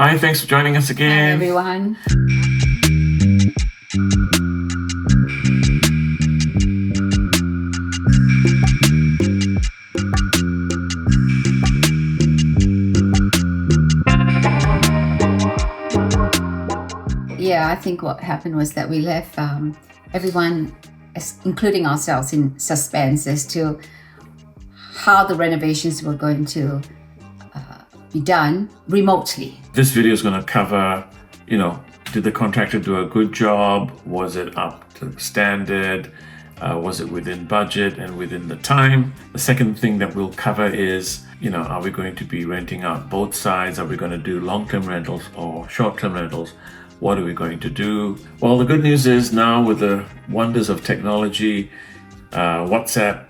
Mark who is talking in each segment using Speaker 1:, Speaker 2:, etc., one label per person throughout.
Speaker 1: Hi, thanks for joining us
Speaker 2: Hi,
Speaker 1: again.
Speaker 2: everyone. Yeah, I think what happened was that we left everyone, including ourselves, in suspense as to how the renovations were going to be done remotely.
Speaker 1: This video is going to cover, did the contractor do a good job? Was it up to standard? Was it within budget and within the time? The second thing that we'll cover is, are we going to be renting out both sides? Are we going to do long-term rentals or short-term rentals? What are we going to do? Well, the good news is now with the wonders of technology, WhatsApp,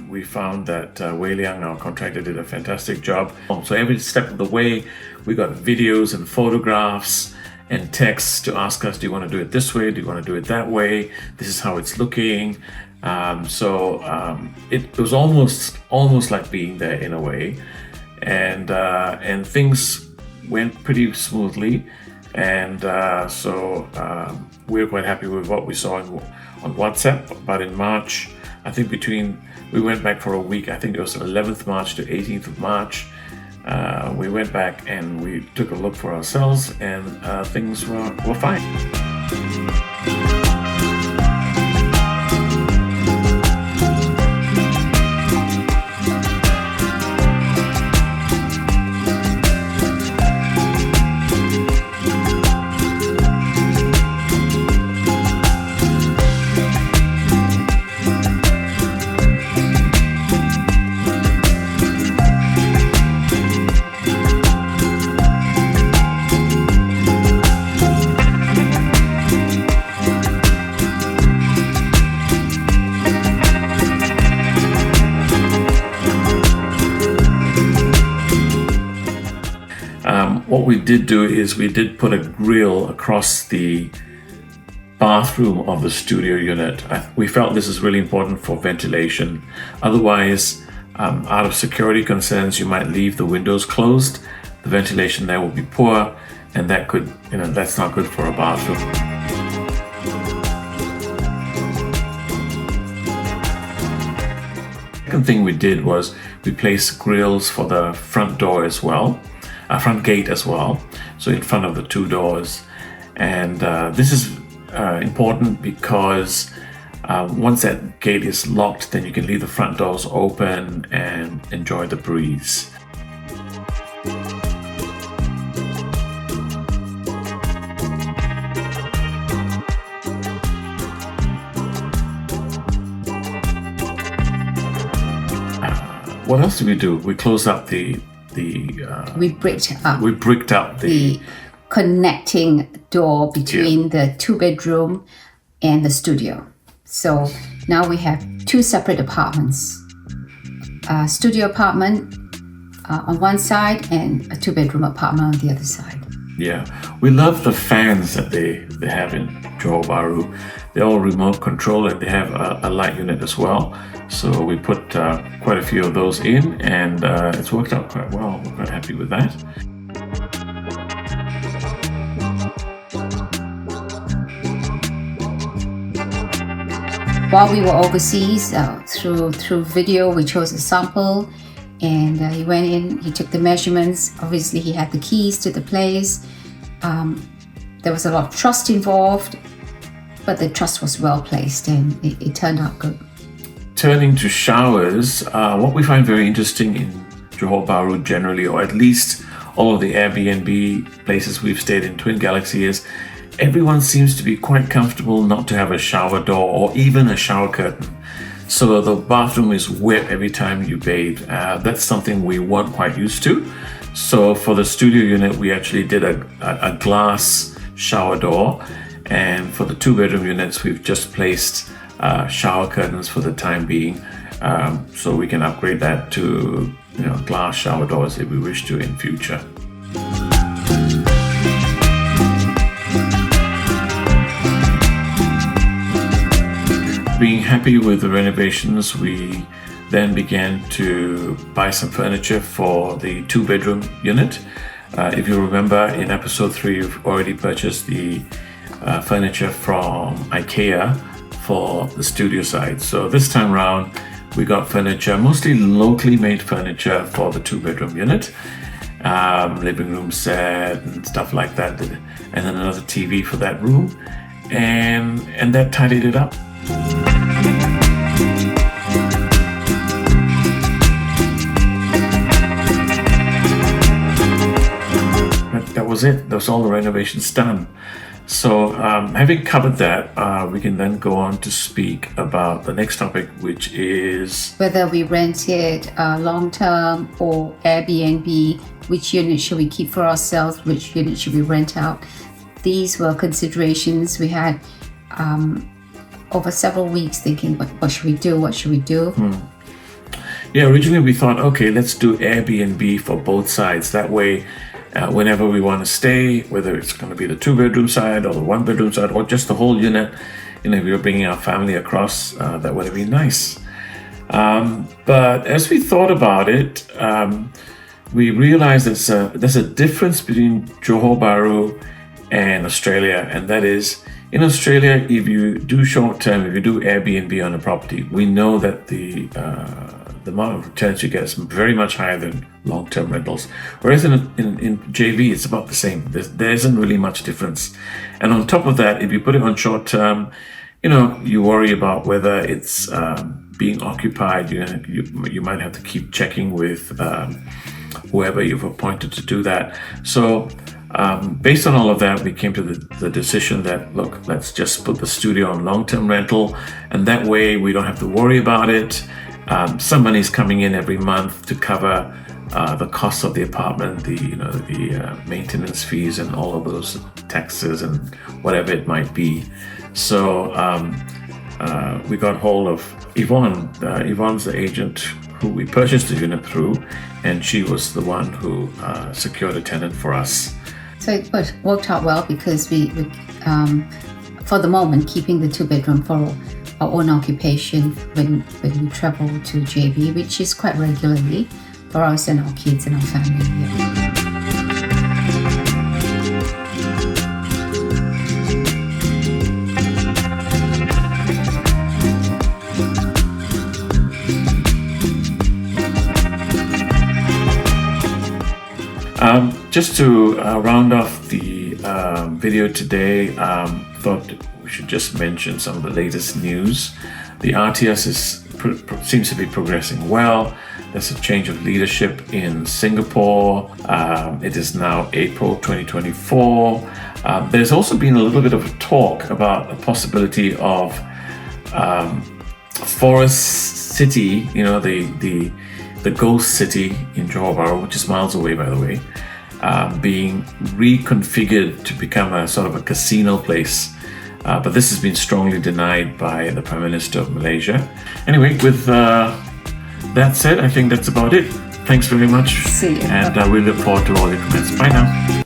Speaker 1: we found that Wei Liang, our contractor, did a fantastic job. So every step of the way, we got videos and photographs and texts to ask us, do you want to do it this way? Do you want to do it that way? This is how it's looking. It was almost like being there in a way. And things went pretty smoothly. And we're quite happy with what we saw on WhatsApp. But in March, I think we went back for a week. I think it was 11th March to 18th of March. We went back and we took a look for ourselves, and things were fine. What we did do is we did put a grill across the bathroom of the studio unit. We felt this is really important for ventilation. Otherwise, out of security concerns, you might leave the windows closed. The ventilation there will be poor, and that's not good for a bathroom. Second thing we did was we placed grills for the front door as well. Front gate as well, so in front of the two doors. And this is important because once that gate is locked, then you can leave the front doors open and enjoy the breeze. What else did we do? We closed up
Speaker 2: we bricked up
Speaker 1: the
Speaker 2: connecting door between the 2-bedroom and the studio. So now we have two separate apartments, a studio apartment on one side and a 2-bedroom apartment on the other side.
Speaker 1: Yeah, we love the fans that they have in Johor Bahru. They're all remote control, and they have a light unit as well. So we put quite a few of those in, and it's worked out quite well. We're quite happy with that.
Speaker 2: While we were overseas, through video, we chose a sample, and he went in, he took the measurements. Obviously, he had the keys to the place. There was a lot of trust involved, but the trust was well placed, and it turned out good.
Speaker 1: Turning to showers, what we find very interesting in Johor Bahru generally, or at least all of the Airbnb places we've stayed in Twin Galaxy, is everyone seems to be quite comfortable not to have a shower door or even a shower curtain. So the bathroom is wet every time you bathe. That's something we weren't quite used to. So for the studio unit, we actually did a glass shower door. And for the 2-bedroom units, we've just placed shower curtains for the time being. So we can upgrade that to glass shower doors if we wish to in future. Being happy with the renovations, we then began to buy some furniture for the 2-bedroom unit. If you remember, in episode 3, you've already purchased the furniture from IKEA for the studio side. So this time around, we got furniture, mostly locally made furniture for the 2-bedroom unit, living room set and stuff like that, and then another TV for that room, and that tidied it up. That was it. That was all the renovations done. So having covered that, we can then go on to speak about the next topic, which is
Speaker 2: whether we rent it long-term or Airbnb, which unit should we keep for ourselves, which unit should we rent out. These were considerations we had over several weeks, thinking, what should we do?
Speaker 1: Yeah, originally we thought, okay, let's do Airbnb for both sides. That way, whenever we want to stay, whether it's going to be the 2-bedroom side or the 1-bedroom side or just the whole unit, if we were bringing our family across, that would have been nice. But as we thought about it, we realized there's a difference between Johor Bahru and Australia, and that is, in Australia, if you do short-term, if you do Airbnb on a property, we know that the amount of returns you get is very much higher than long-term rentals. Whereas in JV, it's about the same. There isn't really much difference. And on top of that, if you put it on short-term, you worry about whether it's being occupied. You might have to keep checking with whoever you've appointed to do that. So based on all of that, we came to the decision that, look, let's just put the studio on long-term rental, and that way we don't have to worry about it. Some money is coming in every month to cover the cost of the apartment, the maintenance fees and all of those taxes and whatever it might be. So we got hold of Yvonne. Yvonne's the agent who we purchased the unit through, and she was the one who secured a tenant for us.
Speaker 2: So it worked out well because we for the moment, keeping the 2-bedroom for our own occupation when we travel to JB, which is quite regularly for us and our kids and our family. Yeah.
Speaker 1: Just to round off the video today, thought we should just mention some of the latest news. The RTS seems to be progressing well. There's a change of leadership in Singapore. It is now April 2024. There's also been a little bit of talk about the possibility of Forest City, the ghost city in Johor Bahru, which is miles away, by the way, being reconfigured to become a sort of a casino place. But this has been strongly denied by the Prime Minister of Malaysia. Anyway, with that said, I think that's about it. Thanks very much.
Speaker 2: See you.
Speaker 1: And we look forward to all your comments. Bye now.